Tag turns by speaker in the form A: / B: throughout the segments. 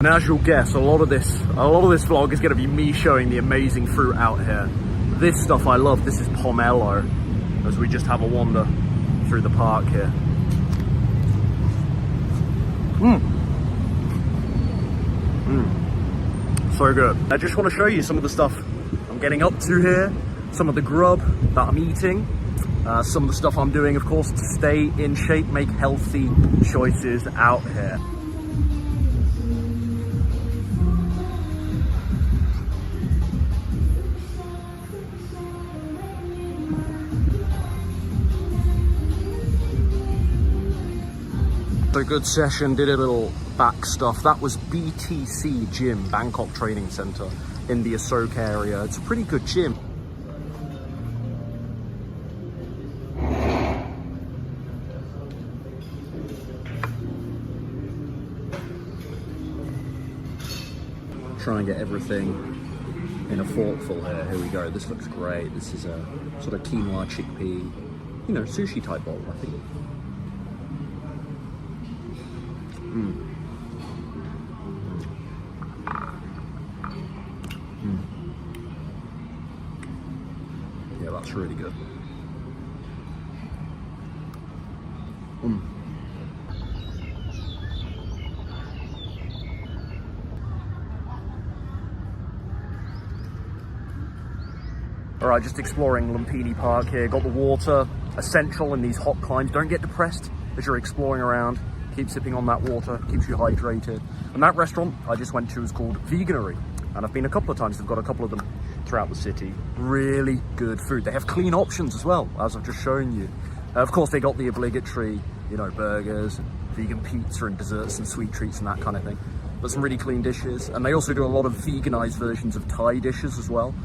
A: And as you'll guess, a lot of this vlog is going to be me showing the amazing fruit out here. This stuff I love. This is pomelo, as we just have a wander through the park here. So good. I just want to show you some of the stuff I'm getting up to here, some of the grub that I'm eating, some of the stuff I'm doing, of course, to stay in shape, make healthy choices out here. So good session, did a little back stuff. That was BTC Gym, Bangkok Training Center in the Asok area. It's a pretty good gym. Try and get everything in a forkful here. Here we go. This looks great. This is a sort of quinoa chickpea, you know, sushi type bowl, I think. Yeah, that's really good. All right, just exploring Lumpini Park here. Got the water, essential in these hot climbs. Don't get depressed as you're exploring around. Keep sipping on that water, keeps you hydrated. And that restaurant I just went to is called Veganery. And I've been a couple of times. They've got a couple of them throughout the city. Really good food. They have clean options as well, as I've just shown you. Of course, they got the obligatory, you know, burgers, and vegan pizza and desserts and sweet treats and that kind of thing. But some really clean dishes. And they also do a lot of veganized versions of Thai dishes as well,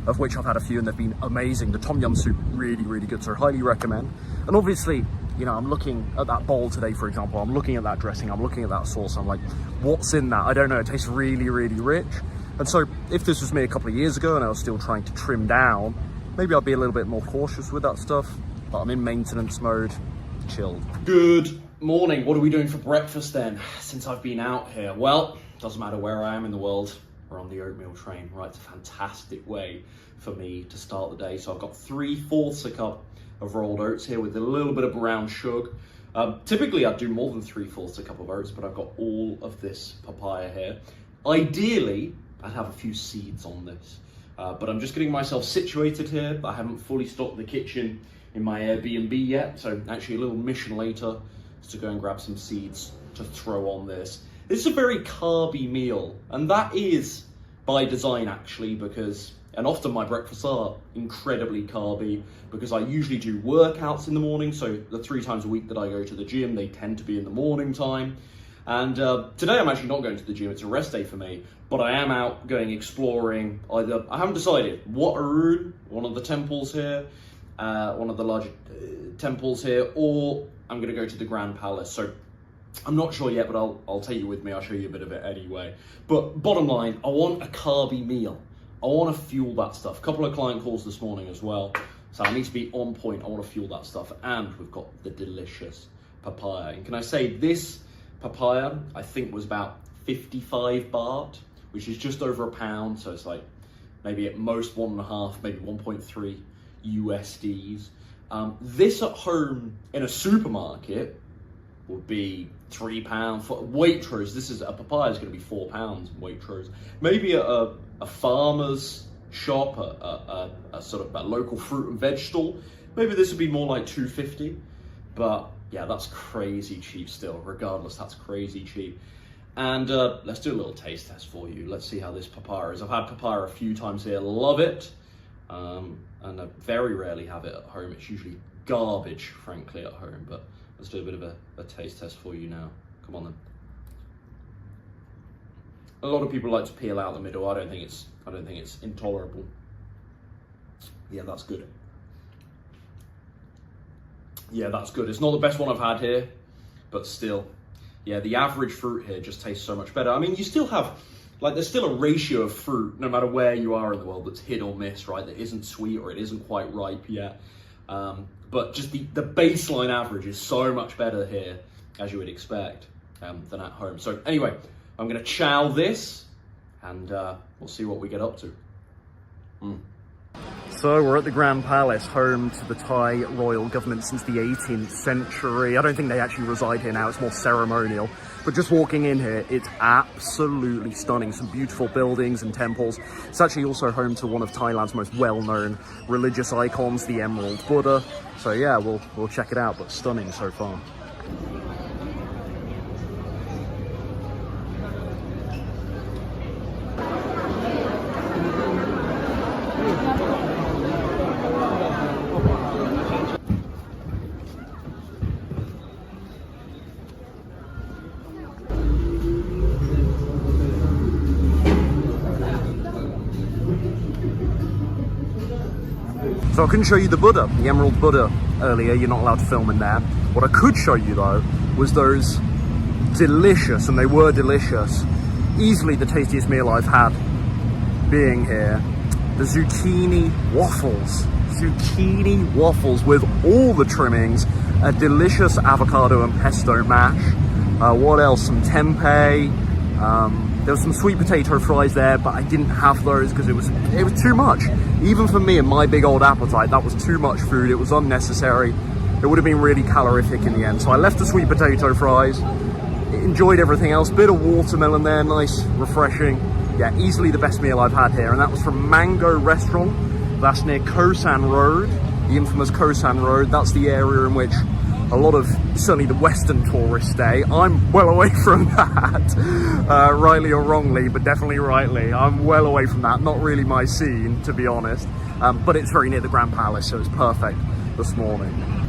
A: of which I've had a few and they've been amazing. The tom yum soup, really, really good. So highly recommend. And obviously, you know, I'm looking at that bowl today, for example. I'm looking at that dressing. I'm looking at that sauce. I'm like, what's in that? I don't know. It tastes really, really rich. And so if this was me a couple of years ago and I was still trying to trim down, maybe I'd be a little bit more cautious with that stuff. But I'm in maintenance mode, chilled. Good morning. What are we doing for breakfast then, since I've been out here? Well, doesn't matter where I am in the world. We're on the oatmeal train, right? It's a fantastic way for me to start the day. So I've got 3/4 a cup of rolled oats here with a little bit of brown sugar. Typically I'd do more than 3/4 a cup of oats, but I've got all of this papaya here. Ideally, I'd have a few seeds on this, but I'm just getting myself situated here. I haven't fully stocked the kitchen in my Airbnb yet, so actually a little mission later is to go and grab some seeds to throw on this. This is a very carby meal, and that is by design actually, because, and often my breakfasts are incredibly carby because I usually do workouts in the morning. So the 3 times a week that I go to the gym, they tend to be in the morning time. And today I'm actually not going to the gym, it's a rest day for me, but I am out going exploring. Either, I haven't decided, Wat Arun, one of the temples here, one of the larger temples here, or I'm gonna go to the Grand Palace. So I'm not sure yet, but I'll take you with me. I'll show you a bit of it anyway. But bottom line, I want a carby meal. I want to fuel that stuff. A couple of client calls this morning as well. So I need to be on point. I want to fuel that stuff. And we've got the delicious papaya. And can I say this papaya, I think was about 55 baht, which is just over £1. So it's like maybe at most 1.5, maybe 1.3 USDs. This at home in a supermarket would be £3 for Waitrose. This is a papaya is going to be £4 Waitrose. Maybe a farmer's shop, a sort of a local fruit and veg stall. Maybe this would be more like $2.50. But yeah, that's crazy cheap still. Regardless, that's crazy cheap. And let's do a little taste test for you. Let's see how this papaya is. I've had papaya a few times here, love it. And I very rarely have it at home. It's usually garbage, frankly, at home. But let's do a bit of a taste test for you now. Come on then. A lot of people like to peel out the middle. I don't think it's intolerable. Yeah, that's good. Yeah, that's good. It's not the best one I've had here, but still, yeah, the average fruit here just tastes so much better. I mean, you still have, like, there's still a ratio of fruit, no matter where you are in the world, that's hit or miss, right? That isn't sweet or it isn't quite ripe yet. But just the baseline average is so much better here, as you would expect, than at home. So anyway, I'm gonna chow this and we'll see what we get up to. So we're at the Grand Palace, home to the Thai royal government since the 18th century. I don't think they actually reside here now, it's more ceremonial. But just walking in here, it's absolutely stunning. Some beautiful buildings and temples. It's actually also home to one of Thailand's most well-known religious icons, the Emerald Buddha. So yeah, we'll check it out, but stunning so far. So I couldn't show you the Buddha, the Emerald Buddha earlier, you're not allowed to film in there. What I could show you though, was those delicious, and they were delicious, easily the tastiest meal I've had being here, the zucchini waffles. Zucchini waffles with all the trimmings, a delicious avocado and pesto mash. What else? Some tempeh. There was some sweet potato fries there, but I didn't have those because it was too much. Even for me and my big old appetite, that was too much food. It was unnecessary. It would have been really calorific in the end. So I left the sweet potato fries, enjoyed everything else. Bit of watermelon there, nice, refreshing. Yeah, easily the best meal I've had here. And that was from Mango Restaurant. That's near Koh San Road, the infamous Koh San Road. That's the area in which a lot of, certainly the Western tourists stay. I'm well away from that, rightly or wrongly, but definitely rightly. I'm well away from that, not really my scene, to be honest. But it's very near the Grand Palace, so it's perfect this morning.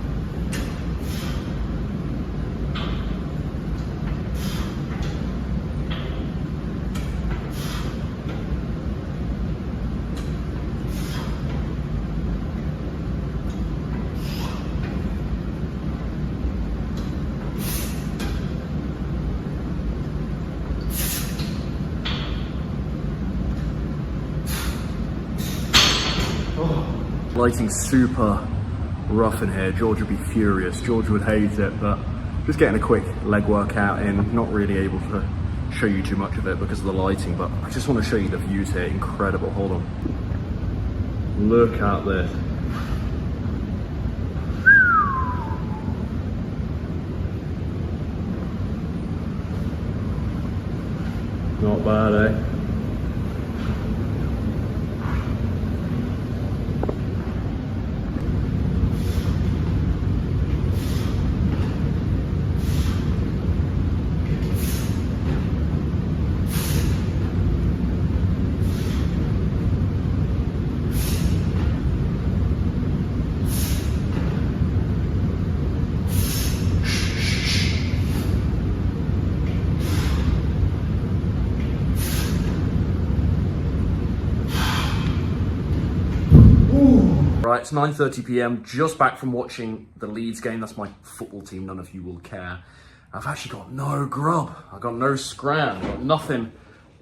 A: Lighting's super rough in here. George would be furious. George would hate it, but just getting a quick leg workout in. Not really able to show you too much of it because of the lighting, but I just want to show you the views here. Incredible. Hold on. Look at this. Not bad, eh? Right, it's 9:30 p.m, just back from watching the Leeds game. That's my football team, none of you will care. I've actually got no grub. I've got no scram, I've got nothing,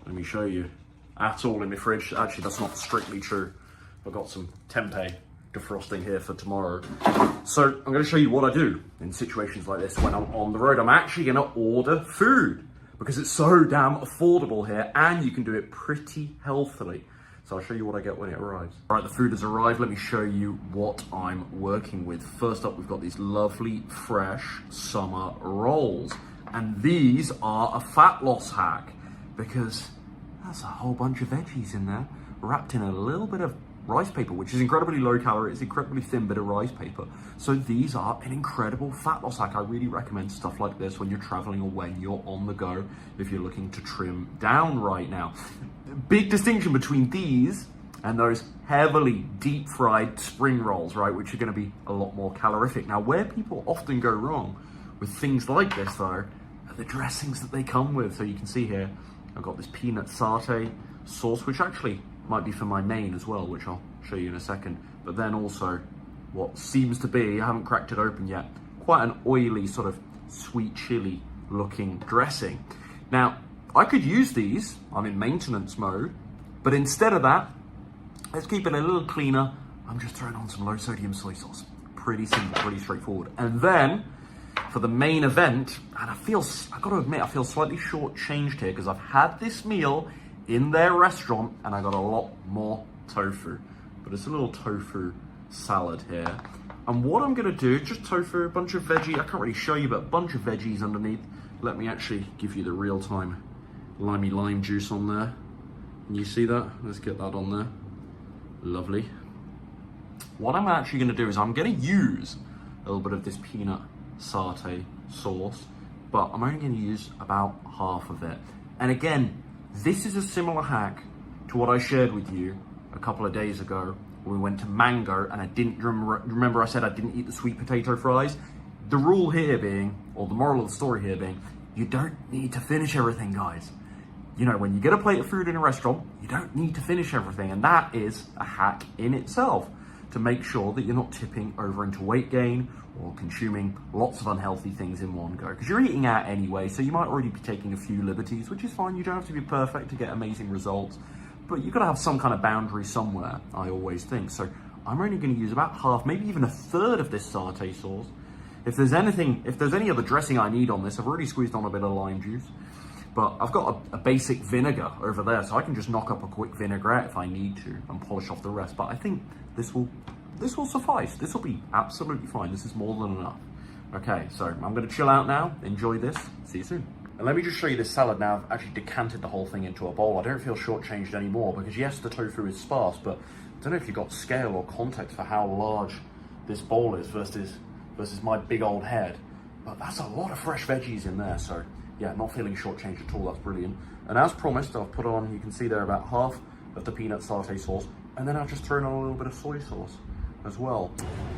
A: let me show you, at all in my fridge. Actually, that's not strictly true. I've got some tempeh defrosting here for tomorrow. So I'm gonna show you what I do in situations like this when I'm on the road. I'm actually gonna order food because it's so damn affordable here and you can do it pretty healthily. So I'll show you what I get when it arrives. All right, the food has arrived. Let me show you what I'm working with. First up, we've got these lovely, fresh summer rolls. And these are a fat loss hack because that's a whole bunch of veggies in there, wrapped in a little bit of rice paper, which is incredibly low calorie. It's incredibly thin bit of rice paper. So these are an incredible fat loss hack. I really recommend stuff like this when you're traveling or when you're on the go, if you're looking to trim down right now. Big distinction between these and those heavily deep fried spring rolls, right, which are going to be a lot more calorific. Now, where people often go wrong with things like this though are the dressings that they come with. So you can see here I've got this peanut satay sauce, which actually might be for my main as well, which I'll show you in a second. But then also what seems to be, I haven't cracked it open yet, quite an oily sort of sweet chili looking dressing. Now, I could use these, I'm in maintenance mode, but instead of that, let's keep it a little cleaner. I'm just throwing on some low sodium soy sauce. Pretty simple, pretty straightforward. And then for the main event, and I gotta admit, I feel slightly shortchanged here because I've had this meal in their restaurant and I got a lot more tofu. But it's a little tofu salad here. And what I'm gonna do, just tofu, a bunch of veggie, I can't really show you, but a bunch of veggies underneath. Let me actually give you the real-time limey lime juice on there. Can you see that? Let's get that on there. Lovely. What I'm actually gonna do is I'm gonna use a little bit of this peanut satay sauce, but I'm only gonna use about half of it. And again, this is a similar hack to what I shared with you a couple of days ago when we went to Mango and I didn't remember I said I didn't eat the sweet potato fries. The rule here being, or the moral of the story here being, you don't need to finish everything, guys. You know, when you get a plate of food in a restaurant, you don't need to finish everything. And that is a hack in itself to make sure that you're not tipping over into weight gain or consuming lots of unhealthy things in one go. Because you're eating out anyway, so you might already be taking a few liberties, which is fine. You don't have to be perfect to get amazing results, but you've got to have some kind of boundary somewhere, I always think. So I'm only going to use about half, maybe even a third of this satay sauce. If there's any other dressing I need on this, I've already squeezed on a bit of lime juice, but I've got a basic vinegar over there, so I can just knock up a quick vinaigrette if I need to and polish off the rest. But I think this will suffice. This will be absolutely fine. This is more than enough. Okay, so I'm gonna chill out now, enjoy this, see you soon. And let me just show you this salad now. I've actually decanted the whole thing into a bowl. I don't feel shortchanged anymore because yes, the tofu is sparse, but I don't know if you've got scale or context for how large this bowl is versus my big old head. But that's a lot of fresh veggies in there, so yeah, not feeling shortchanged at all. That's brilliant. And as promised, I've put on, you can see there, about half of the peanut satay sauce, and then I've just thrown on a little bit of soy sauce as well.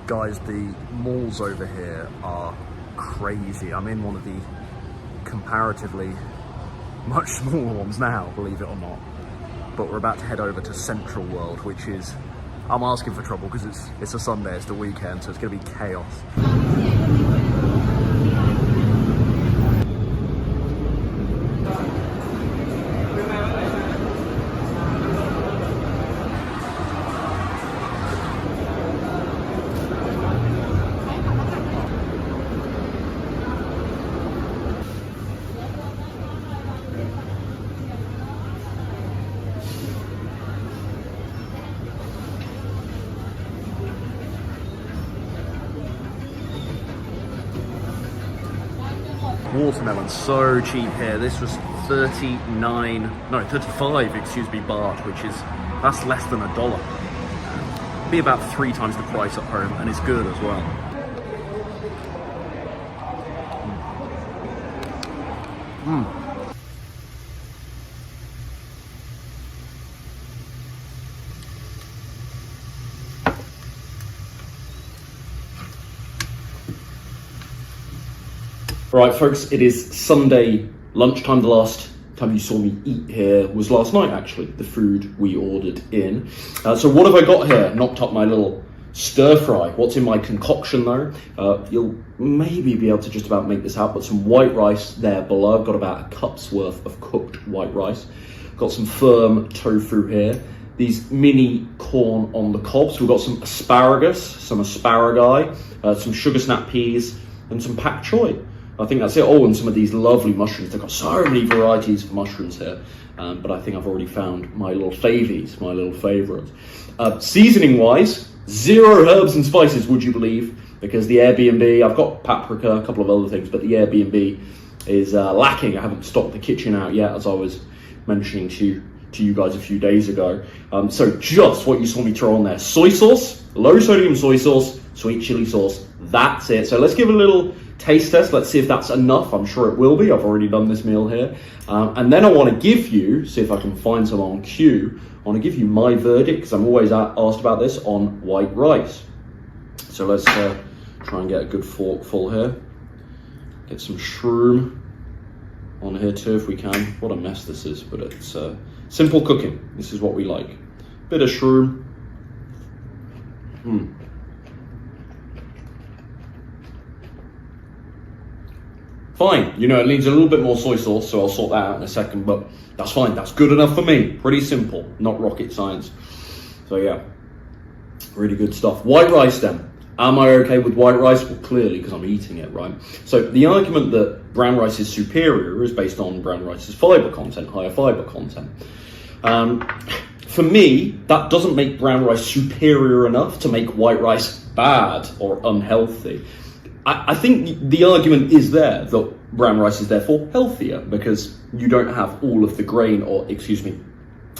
A: Guys, the malls over here are crazy. I'm in one of the comparatively much smaller ones now, believe it or not. But we're about to head over to Central World, which is, I'm asking for trouble because it's a Sunday, it's the weekend, so it's gonna be chaos. Watermelon, so cheap here. This was 35 baht, that's less than $1. Be about 3 times the price at home, and it's good as well. Right, folks, it is Sunday lunchtime. The last time you saw me eat here was last night, actually, the food we ordered in. So what have I got here? Knocked up my little stir fry. What's in my concoction, though? You'll maybe be able to just about make this out, but some white rice there below. I've got about a cup's worth of cooked white rice. Got some firm tofu here. These mini corn on the cob. So we've got some asparagus, some asparagus, some sugar snap peas, and some pak choy. I think that's it. Oh, and some of these lovely mushrooms. They've got so many varieties of mushrooms here. But I think I've already found my little favies, my little favourites. Seasoning-wise, 0 herbs and spices, would you believe? Because the Airbnb, I've got paprika, a couple of other things, but the Airbnb is lacking. I haven't stocked the kitchen out yet, as I was mentioning to you guys a few days ago. So just what you saw me throw on there. Soy sauce, low sodium soy sauce, sweet chili sauce. That's it. So let's give it a little taste test. Let's see if that's enough. I'm sure it will be. I've already done this meal here. And then I want to give you, see if I can find some on cue, I want to give you my verdict, because I'm always asked about this, on white rice. So let's try and get a good forkful here. Get some shroom on here too if we can. What a mess this is, but it's simple cooking. This is what we like. Bit of shroom. Fine, you know, it needs a little bit more soy sauce, so I'll sort that out in a second, but that's fine. That's good enough for me. Pretty simple, not rocket science. So yeah, really good stuff. White rice then.
B: Am I okay with white rice? Well, clearly, because I'm eating it, right? So the argument that brown rice is superior is based on brown rice's fibre content, higher fibre content. For me, that doesn't make brown rice superior enough to make white rice bad or unhealthy. I think the argument is there that brown rice is therefore healthier because you don't have all of the grain, or excuse me,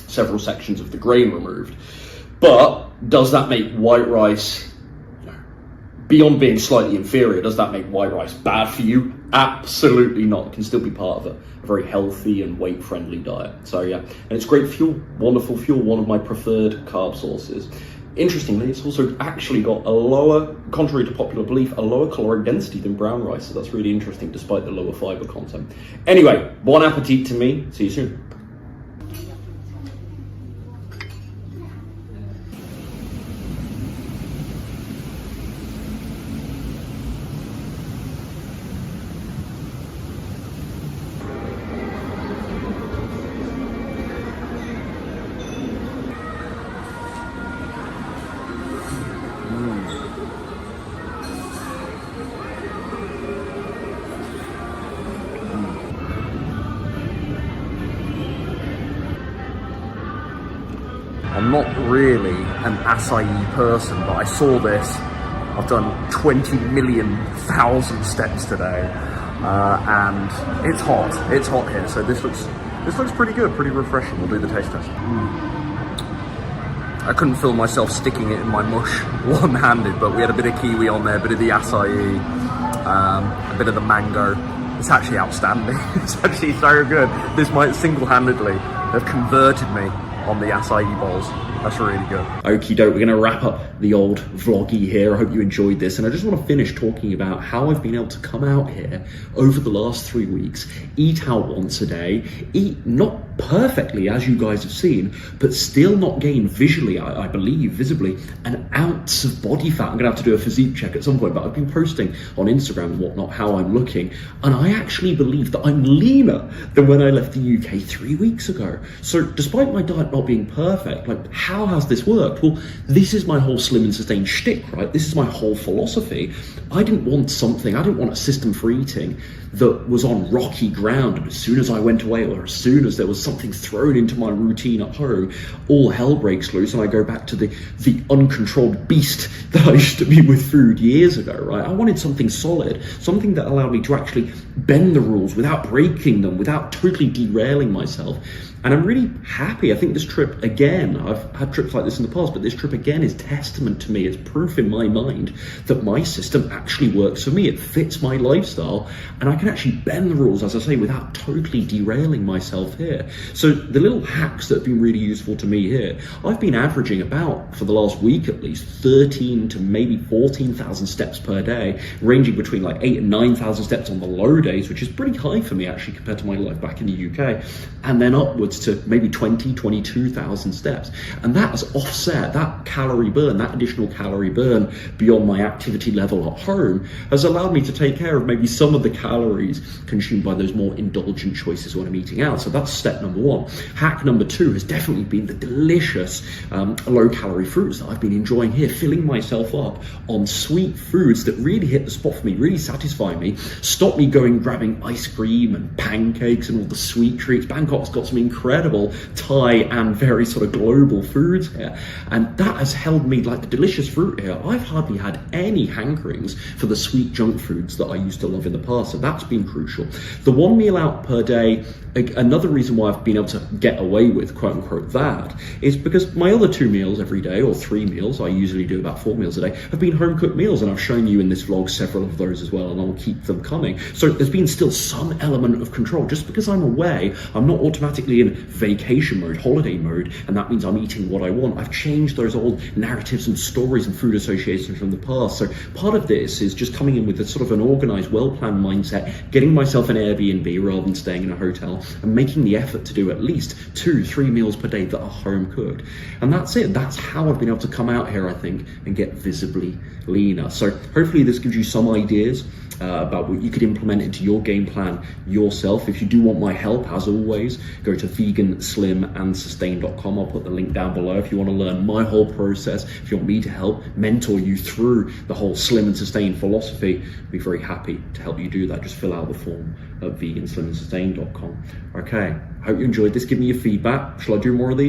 B: several sections of the grain removed. But does that make white rice, beyond being slightly inferior, does that make white rice bad for you? Absolutely not. It can still be part of a very healthy and weight-friendly diet. So yeah, and it's great fuel, wonderful fuel, one of my preferred carb sources. Interestingly, it's also actually got a lower, contrary to popular belief, a lower caloric density than brown rice. So that's really interesting, despite the lower fiber content. Anyway, bon appetit to me. See you soon.
A: I'm not really an acai person, but I saw this. I've done 20 million thousand steps today, and it's hot. It's hot here, so this looks pretty good, pretty refreshing. We'll do the taste test. I couldn't feel myself sticking it in my mush one-handed, but we had a bit of kiwi on there, a bit of the acai, a bit of the mango. It's actually outstanding. It's actually so good. This might single-handedly have converted me on the acai bowls. That's really good. Okie doke, we're going to wrap up the old vloggy here. I hope you enjoyed this, and I just want to finish talking about how I've been able to come out here over the last 3 weeks, eat out once a day, eat not perfectly as you guys have seen, but still not gain visually, I believe, visibly, an ounce of body fat. I'm going to have to do a physique check at some point, but I've been posting on Instagram and whatnot how I'm looking, and I actually believe that I'm leaner than when I left the UK 3 weeks ago. So despite my diet not being perfect, like, how has this worked? Well, this is my whole slim and sustain shtick, right? This is my whole philosophy. I didn't want a system for eating that was on rocky ground, and as soon as I went away, or as soon as there was something thrown into my routine at home, all hell breaks loose and I go back to the uncontrolled beast that I used to be with food years ago, right? I wanted something solid, something that allowed me to actually bend the rules without breaking them, without totally derailing myself. And I'm really happy. I think this trip, again, I've had trips like this in the past, but this trip again is testament to me. It's proof in my mind that my system actually works for me. It fits my lifestyle, and I can actually bend the rules, as I say, without totally derailing myself here. So the little hacks that have been really useful to me here, I've been averaging about, for the last week at least, 13 to maybe 14,000 steps per day, ranging between like 8,000 and 9,000 steps on the low days, which is pretty high for me actually compared to my life back in the UK, and then upwards to maybe 22,000 steps. And that has offset that calorie burn, that additional calorie burn beyond my activity level at home, has allowed me to take care of maybe some of the calories consumed by those more indulgent choices when I'm eating out. So that's step number one. Hack number two has definitely been the delicious low calorie fruits that I've been enjoying here, filling myself up on sweet foods that really hit the spot for me, really satisfy me, stop me going grabbing ice cream and pancakes and all the sweet treats. Bangkok's got some incredible Thai and very sort of global foods here, and that has held me, like the delicious fruit here, I've hardly had any hankerings for the sweet junk foods that I used to love in the past, so that's been crucial. The one meal out per day, another reason why I've been able to get away with quote unquote that is because my other 2 meals every day, or 3 meals, I usually do about 4 meals a day, have been home cooked meals, and I've shown you in this vlog several of those as well, and I'll keep them coming. So there's been still some element of control. Just because I'm away, I'm not automatically in vacation mode, holiday mode, and that means I'm eating what I want. I've changed those old narratives and stories and food associations from the past. So part of this is just coming in with a sort of an organized, well-planned mindset, getting myself an Airbnb rather than staying in a hotel, and making the effort to do at least 2-3 meals per day that are home cooked. And that's it. That's how I've been able to come out here, I think, and get visibly leaner. So hopefully this gives you some ideas
B: about what you could implement into your game plan yourself. If you do want my help, as always, go to veganslimandsustain.com. I'll put the link down below if you want to learn my whole process. If you want me to help mentor you through the whole slim and sustain philosophy, I'd be very happy to help you do that. Just fill out the form at veganslimandsustain.com. Okay, hope you enjoyed this. Give me your feedback. Shall I do more of these?